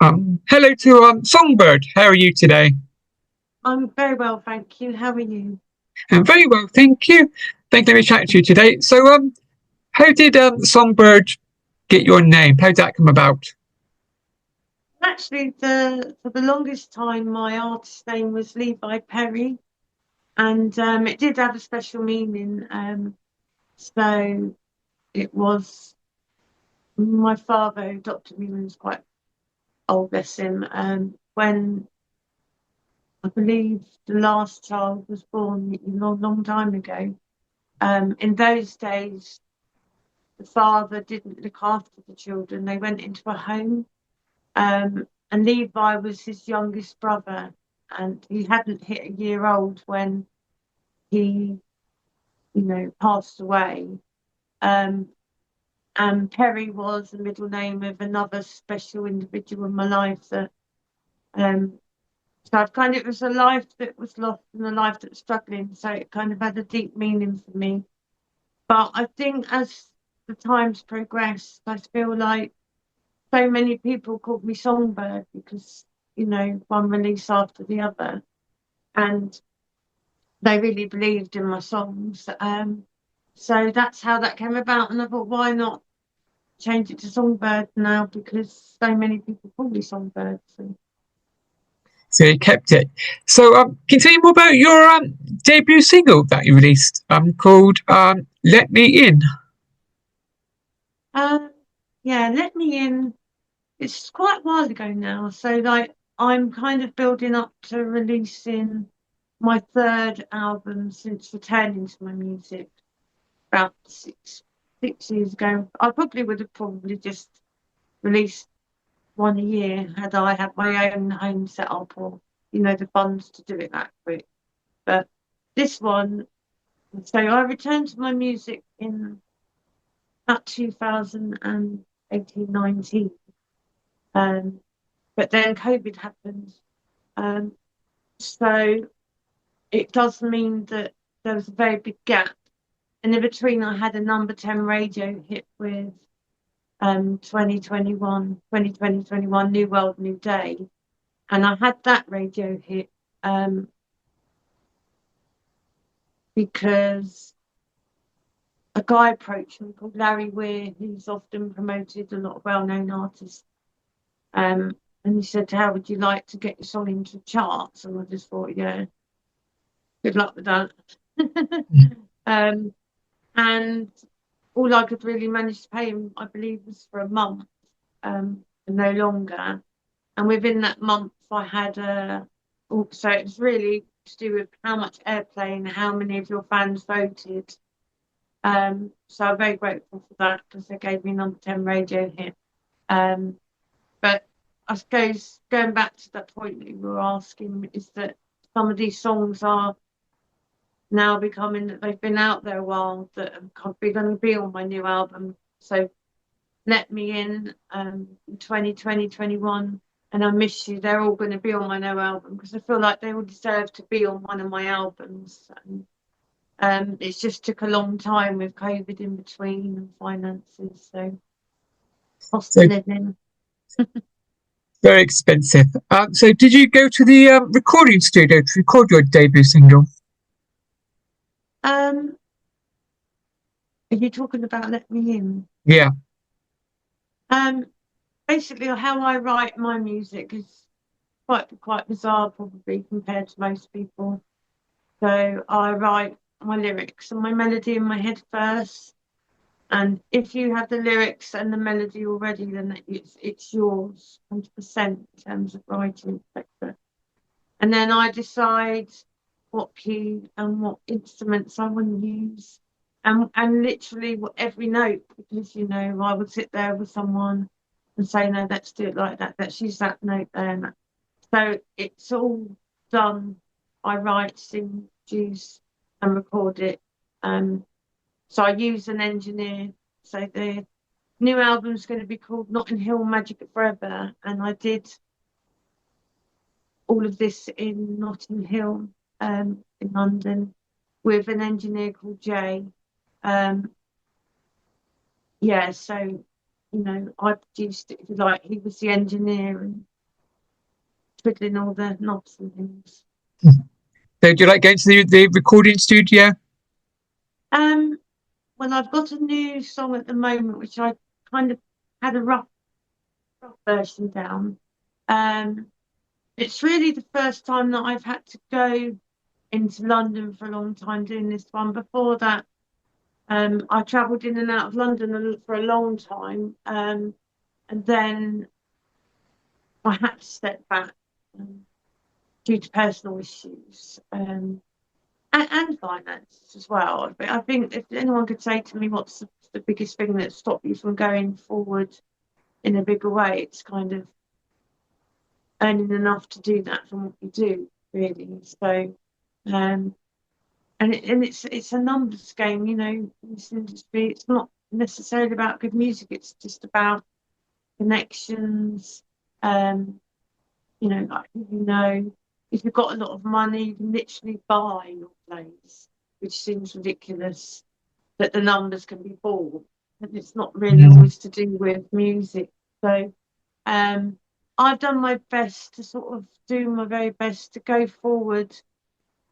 Hello to Songbird. How are you today? I'm very well, thank you. How are you? I'm very well, thank you. Thank you for chatting to you today. How did Songbird get your name? How did that come about? Actually, for the longest time, my artist name was Levi Perry, and it did have a special meaning. So it was my father who adopted me when he was quite old, bless him. When I believe the last child was born a long, long time ago. In those days, the father didn't look after the children; they went into a home. And Levi was his youngest brother, and he hadn't hit a year old when he, passed away. Um, and Perry was the middle name of another special individual in my life that, um, so I've kind of, it was a life that was lost and a life that was struggling. So it kind of had a deep meaning for me. But I think as the times progressed, I feel like so many people called me Songbird because, one release after the other. And they really believed in my songs. So that's how that came about. And I thought, why not change it to Songbird now? Because so many people call me Songbird. So, So you kept it. Can you tell me more about your debut single that you released called "Let Me In"? um, yeah, Let Me In. It's quite a while ago now. So, like, I'm kind of building up to releasing my third album since returning to my music about six years ago. I probably would have probably just released one a year had I had my own home set up or, the funds to do it that quick. But this one, so I returned to my music in about 2018, 19. But then COVID happened. Um, so it does mean that there was a very big gap. And in between, I had a number 10 radio hit with 2021, New World, New Day. And I had that radio hit um, because a guy approached me called Larry Weir, who's often promoted a lot of well-known artists. And he said, how would you like to get your song into the charts? And I just thought, yeah, good luck with that. um, and all I could really manage to pay him, I believe, was for a month, and no longer. And within that month, I had so it was really to do with how much airplay and how many of your fans voted. So I'm very grateful for that because they gave me number 10 radio hit. Um, but I suppose going back to that point that you were asking is that some of these songs are now becoming that they've been out there a while that are going to be on my new album. So Let Me In, 2020, 21, and I Miss You. They're all going to be on my new album because I feel like they all deserve to be on one of my albums. And it's just took a long time with COVID in between and finances, so cost So of living. very expensive. So did you go to the recording studio to record your debut single? Um, are you talking about Let Me In? Yeah. Um, Basically, how I write my music is quite bizarre, probably compared to most people. So I write my lyrics and my melody in my head first. And if you have the lyrics and the melody already, then it's yours 100% in terms of writing, etc. And then I decide what key and what instruments I want to use, and literally what every note, because I would sit there with someone and say, no, let's do it like that. Let's use that note there. So it's all done. I write, sing, produce, and record it. So I use an engineer. So the new album's going to be called Notting Hill Magic Forever, and I did all of this in Notting Hill, in London, with an engineer called Jay. Um, yeah, so I produced it, if you like. He was the engineer, and twiddling all the knobs and things. So do you like going to the recording studio? Um, well, I've got a new song at the moment, which I kind of had a rough version down. Um, it's really the first time that I've had to go into London for a long time doing this one. Before that, I travelled in and out of London for a long time, and then I had to step back um, due to personal issues and finances as well. But I think if anyone could say to me what's the biggest thing that stopped you from going forward in a bigger way, it's kind of earning enough to do that from what you do, really. So, um, and it's a numbers game, you know, in this industry. It's not necessarily about good music. It's just about connections. Um, you know, like if you've got a lot of money, you can literally buy your place, which seems ridiculous that the numbers can be bought, and it's not really Mm. always to do with music. So um, I've done my best to sort of do my very best to go forward,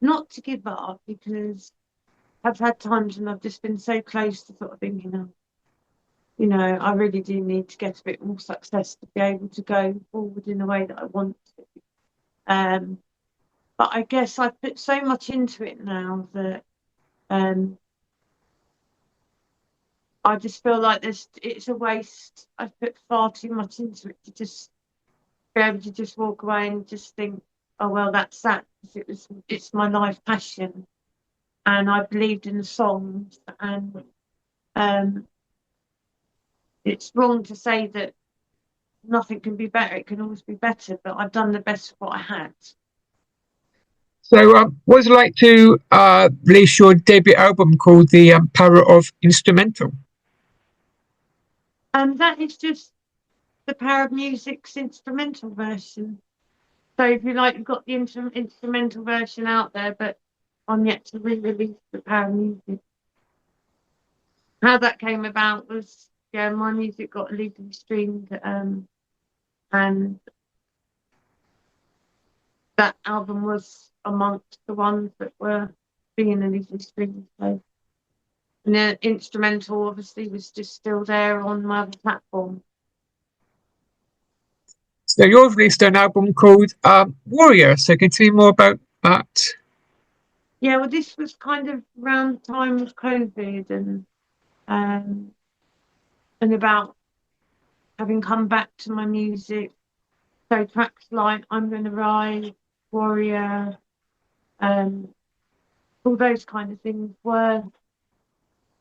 not to give up, because I've had times when I've just been so close to sort of thinking, oh, you know, I really do need to get a bit more success to be able to go forward in the way that I want to. Um, but I guess I've put so much into it now that um, I just feel like it's a waste. I've put far too much into it to just be able to just walk away and just think, oh well, that's that. 'Cause it's my life passion, and I believed in the songs, and um, it's wrong to say that nothing can be better. It can always be better, but I've done the best of what I had. So, what was it like to release your debut album called "The Power of Instrumental"? And that is just the Power of Music's instrumental version. So if you like, you've got the instrumental version out there, but I'm yet to re-release the Power of Music. How that came about was, yeah, my music got illegally streamed, and that album was amongst the ones that were being illegally streamed. So, and the instrumental obviously was just still there on my other platform. So, you've released an album called "Warrior." So, can you tell me more about that? Yeah, well, this was kind of around the time of COVID um, and about having come back to my music. So tracks like "I'm Gonna Ride," "Warrior," um, all those kind of things were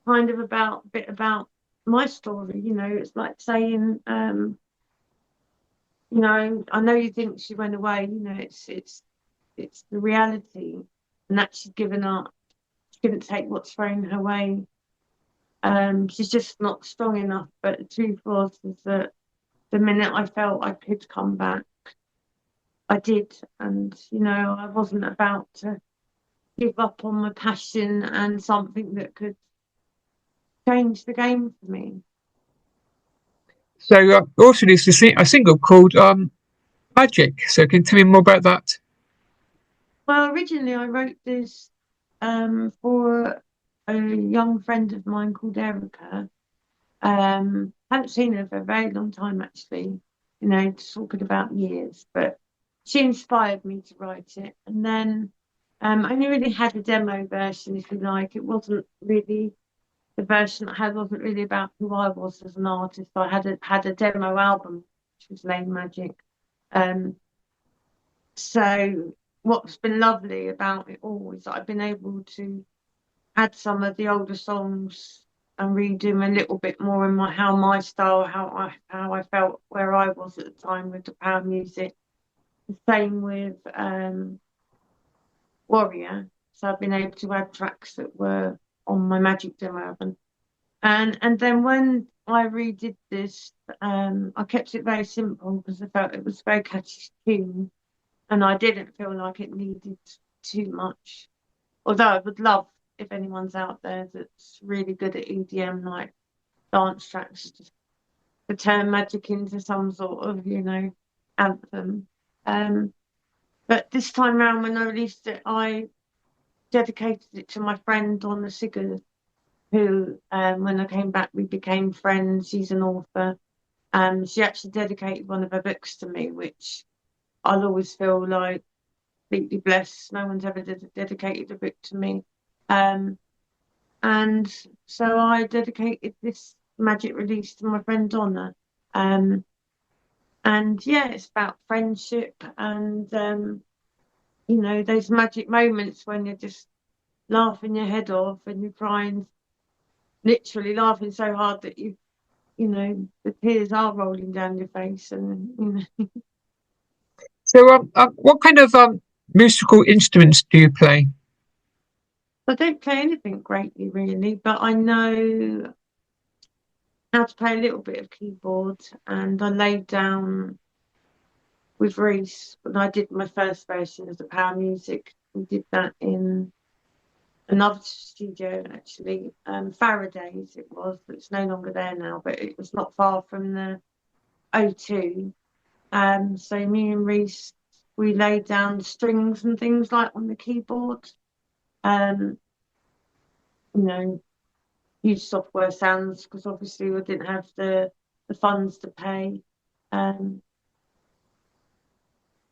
kind of about a bit about my story. You know, it's like saying, you know, I know you think she went away. You know, it's the reality, and that she's given up. She couldn't take what's thrown her way. She's just not strong enough. But the truth was is that the minute I felt I could come back, I did, and you know, I wasn't about to give up on my passion and something that could change the game for me. So, you also released a single called "Magic." So, can you tell me more about that? Well, originally I wrote this for a young friend of mine called Erica. Haven't seen her for a very long time actually, you know, talking about years, but she inspired me to write it. And then I only really had a demo version, if you like. It wasn't really the version I had wasn't really about who I was as an artist. I had a demo album, which was named Magic. Um, so what's been lovely about it all is that I've been able to add some of the older songs and redo them a little bit more in my style, how I felt where I was at the time with the power music. The same with Warrior. So I've been able to add tracks that were on my Magic demo album. And then when I redid this, I kept it very simple because I felt it was a very catchy tune, and I didn't feel like it needed too much. Although I would love if anyone's out there that's really good at EDM, like dance tracks, to turn Magic into some sort of, you know, anthem. But this time round, when I released it, I dedicated it to my friend Donna Siggers, who, when I came back, we became friends. She's an author. She actually dedicated one of her books to me, which I'll always feel like completely blessed. No one's ever dedicated a book to me. Um, and so I dedicated this magic release to my friend Donna. Um, and yeah, it's about friendship and, those magic moments when you're just laughing your head off and you're crying, literally laughing so hard that the tears are rolling down your face. And, So, what kind of musical instruments do you play? I don't play anything greatly, really, but I know how to play a little bit of keyboard. And I laid down with Reese when I did my first version of the Power Music. We did that in another studio, actually. Faraday's it was, but it's no longer there now, but it was not far from the O2. So me and Reese, we laid down the strings and things like on the keyboard. Um, you know, used software sounds because obviously we didn't have the funds to pay um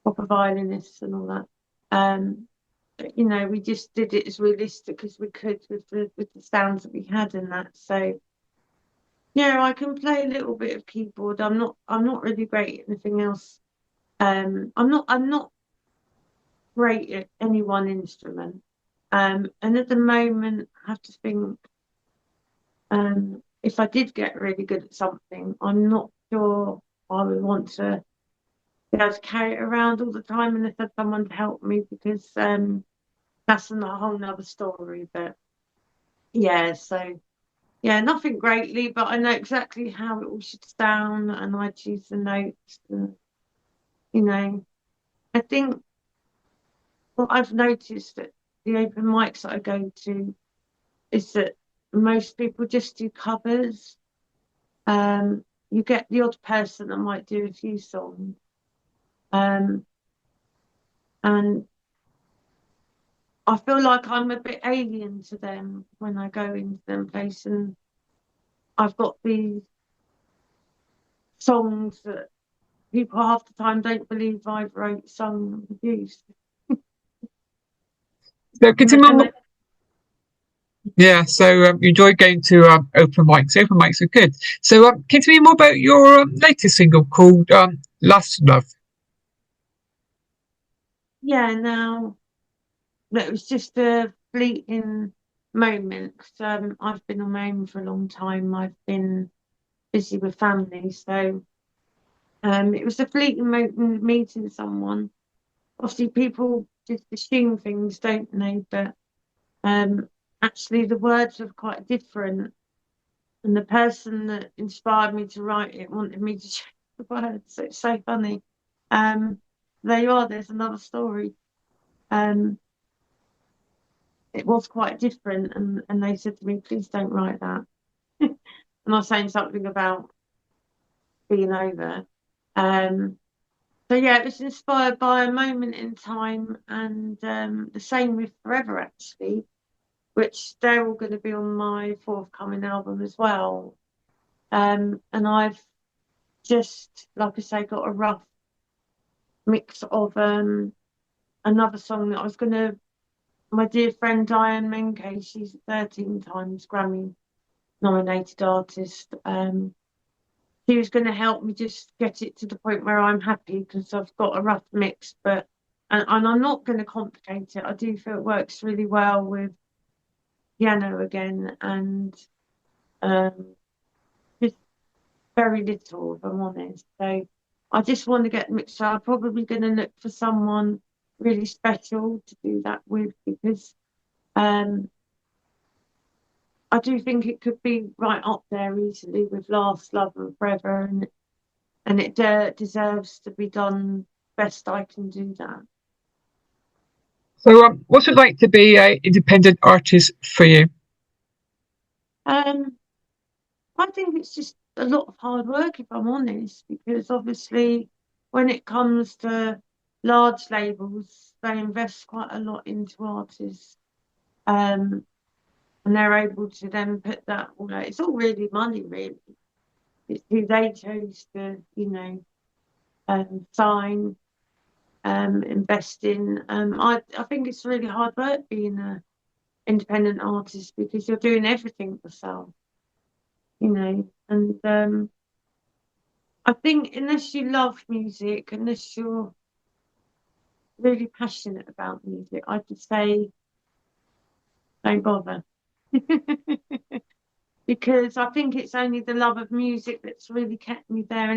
proper violinists and all that. But, we just did it as realistic as we could with the sounds that we had in that. So yeah, I can play a little bit of keyboard. I'm not really great at anything else. I'm not great at any one instrument. And at the moment, I have to think. If I did get really good at something, I'm not sure I would want to be able to carry it around all the time unless I had someone to help me because that's a whole nother story. But yeah, so yeah, nothing greatly, but I know exactly how it all should sound and I choose the notes. And, you know, I think what I've noticed at the open mics that I go to is that most people just do covers. You get the odd person that might do a few songs. Um, and I feel like I'm a bit alien to them when I go into them places. And I've got these songs that people half the time don't believe I've wrote, sung, and produced. So, And they, and continue. they, Yeah, so you enjoy going to open mics. Open mics are good. So, can you tell me more about your latest single called "Last Love"? yeah, now that was just a fleeting moment 'cause, I've been on my own for a long time. I've been busy with family, so it was a fleeting moment meeting someone. Obviously, people just assume things, don't they? But um, actually, the words were quite different, and the person that inspired me to write it wanted me to change the words. So it's so funny. Um, there you are. There's another story. Um, it was quite different, and they said to me, "Please don't write that." And I was saying something about being over. Um, so yeah, it was inspired by a moment in time, and the same with Forever actually, which they're all going to be on my forthcoming album as well. And I've just, like I say, got a rough mix of another song that I was going to. My dear friend Diane Menke, she's a 13 times Grammy nominated artist. She was going to help me just get it to the point where I'm happy because I've got a rough mix, but and I'm not going to complicate it. I do feel it works really well with piano again and um, just very little, if I'm honest. So I just want to get mixed. So I'm probably going to look for someone really special to do that with because um, I do think it could be right up there easily with Last Love and Forever, and it deserves to be done best I can do that. So, what's it like to be an independent artist for you? Um, I think it's just a lot of hard work, if I'm honest, because obviously when it comes to large labels, they invest quite a lot into artists. Um, and they're able to then put that all out. It's all really money, really. It's who they chose to, sign, invest in. I think it's really hard work being a independent artist because you're doing everything yourself, and I think unless you love music, unless you're really passionate about music, I'd just say don't bother. Because I think it's only the love of music that's really kept me there,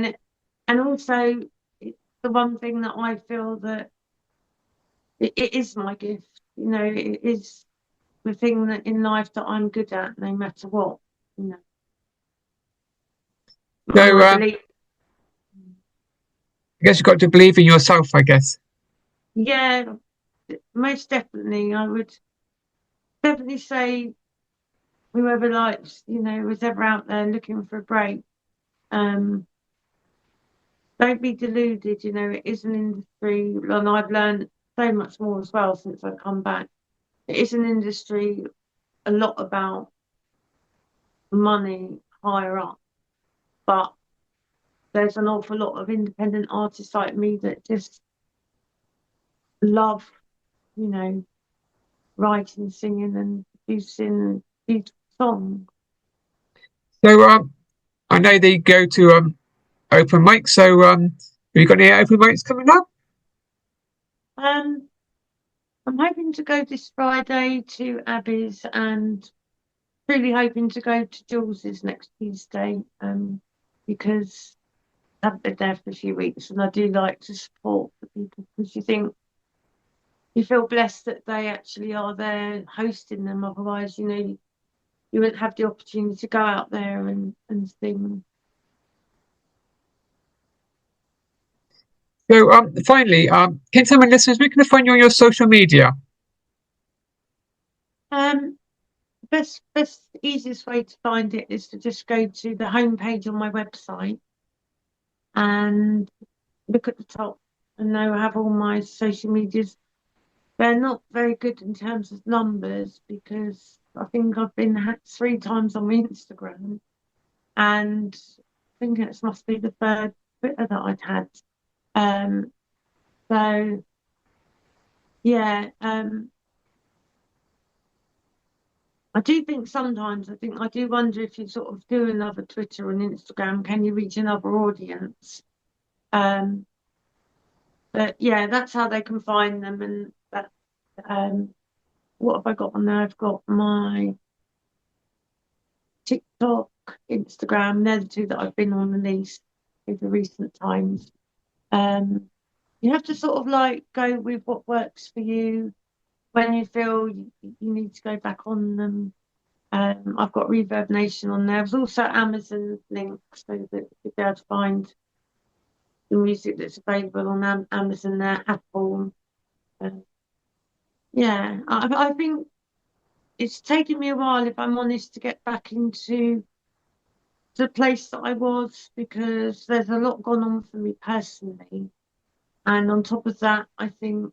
and also it's the one thing that I feel that it is my gift. It is the thing that in life that I'm good at, no matter what. You know, and So I believe, I guess you've got to believe in yourself, I guess. yeah, most definitely, I would definitely say whoever likes, was ever out there looking for a break, um, don't be deluded. It is an industry, and I've learned so much more as well since I've come back. It is an industry a lot about money higher up, but there's an awful lot of independent artists like me that just love, you know, writing, singing, and producing beautiful songs. So I know they go to open mics. So have you got any open mics coming up? Um, I'm hoping to go this Friday to Abby's and really hoping to go to Jules's next Tuesday, because I've been there for a few weeks and I do like to support the people because you feel blessed that they actually are there hosting them. Otherwise, you wouldn't have the opportunity to go out there and sing. So finally, can you tell my listeners where can they find you on your social media? Um, best easiest way to find it is to just go to the homepage on my website and look at the top, and they will have all my social medias. They're not very good in terms of numbers because I think I've been hacked 3 times on my Instagram, and I think it must be the third Twitter that I'd had. Um, so yeah, I do think sometimes I do wonder if you sort of do another Twitter and Instagram, can you reach another audience? Um, but yeah, that's how they can find them. And that, what have I got on there? I've got my TikTok, Instagram. They're the two that I've been on the least in the recent times. Um, you have to sort of like go with what works for you when you feel you need to go back on them. I've got Reverb Nation on there. There's also Amazon links so that you'll be able to find the music that's available on Amazon there, Apple. Uh, yeah, I think it's taken me a while, if I'm honest, to get back into the place that I was because there's a lot gone on for me personally. And on top of that, I think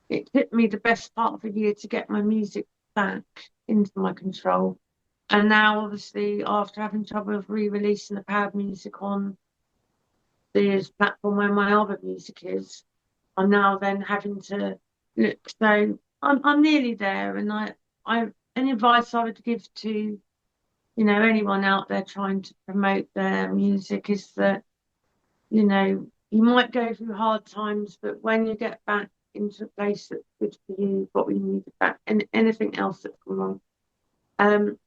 it took me the best part of a year to get my music back into my control. And now, obviously, after having trouble with re-releasing the Power Music on the platform where my other music is, I'm now then having to look. So I'm nearly there, and I any advice I would give to anyone out there trying to promote their music is that you might go through hard times, but when you get back into a place that's good for you, you've got what you needed back, and anything else that's gone wrong. Um,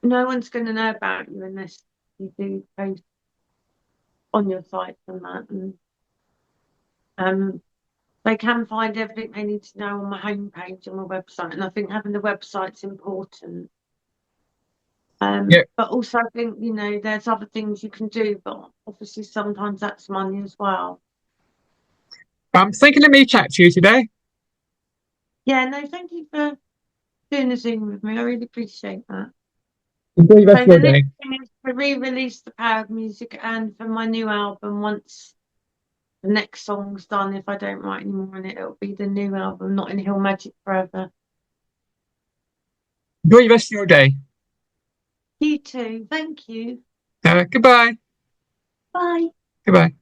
no one's going to know about you unless you do post on your site and that. And um, they can find everything they need to know on my homepage on my website. And I think having the website's important. Yeah, But also, I think, there's other things you can do, but obviously sometimes that's money as well. thinking of me chat to you today. Yeah, no, thank you for doing the Zoom with me. I really appreciate that. Enjoy the rest So of your the next day. thing is to re-release the Power of Music and for my new album once the next song's done, if I don't write any more on it, it'll be the new album, Not in Hill Magic Forever. Enjoy the rest of your day. You too. Thank you. Goodbye. Bye. Goodbye.